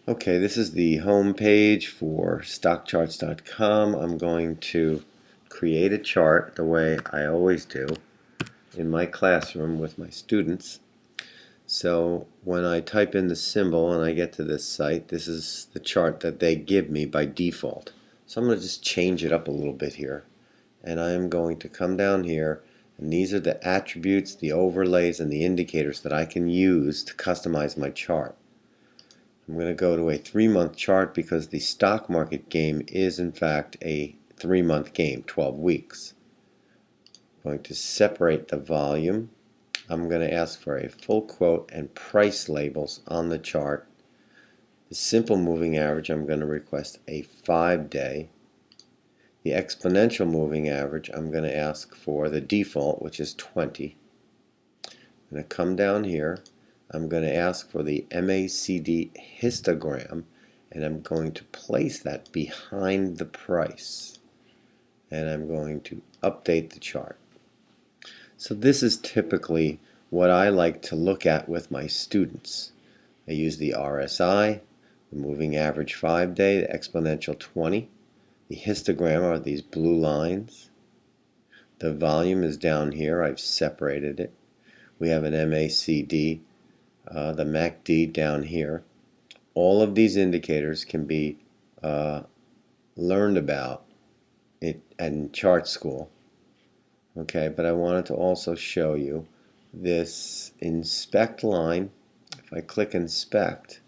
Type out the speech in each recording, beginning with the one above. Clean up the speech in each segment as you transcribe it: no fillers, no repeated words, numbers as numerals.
Okay, this is the home page for stockcharts.com. I'm going to create a chart the way I always do in my classroom with my students. So when I type in the symbol and I get to this site, this is the chart that they give me by default. So I'm going to just change it up a little bit here. And I am going to come down here, and these are the attributes, the overlays, and the indicators that I can use to customize my chart. I'm going to go to a 3-month chart because the stock market game is in fact a 3-month game, 12 weeks. I'm going to separate the volume. I'm going to ask for a full quote and price labels on the chart. The simple moving average, I'm going to request a 5-day. The exponential moving average, I'm going to ask for the default, which is 20. I'm going to come down here. I'm going to ask for the MACD histogram, and I'm going to place that behind the price. And I'm going to update the chart. So this is typically what I like to look at with my students. I use the RSI, the moving average 5-day, the exponential 20. The histogram are these blue lines. The volume is down here. I've separated it. We have an MACD, the MACD down here. All of these indicators can be learned about in chart school. Okay, but I wanted to also show you this inspect line. If I click inspect,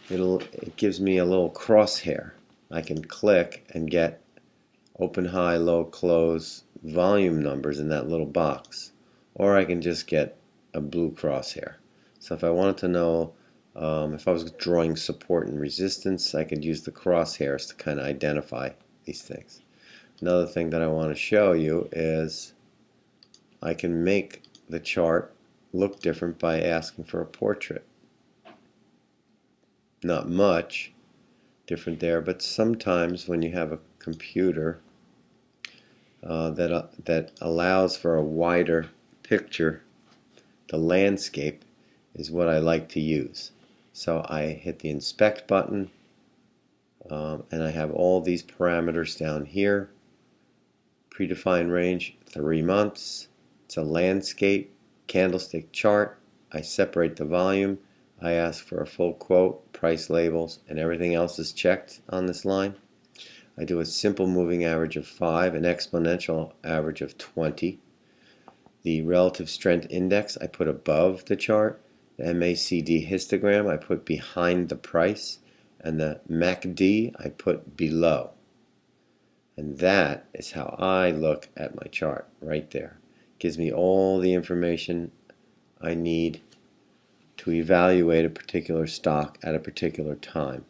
it gives me a little crosshair. I can click and get open, high, low, close volume numbers in that little box, or I can just get a blue crosshair. So if I wanted to know if I was drawing support and resistance, I could use the crosshairs to kind of identify these things. Another thing that I want to show you is I can make the chart look different by asking for a portrait. Not much different there, but sometimes when you have a computer that allows for a wider picture, the landscape is what I like to use. So I hit the inspect button, and I have all these parameters down here. Predefined range 3 months. It's a landscape candlestick chart. I separate the volume. I ask for a full quote, price labels, and everything else is checked on this line. I do a simple moving average of 5, an exponential average of 20. The relative strength index I put above the chart. The MACD histogram I put behind the price, and the MACD I put below. And that is how I look at my chart right there. It gives me all the information I need to evaluate a particular stock at a particular time.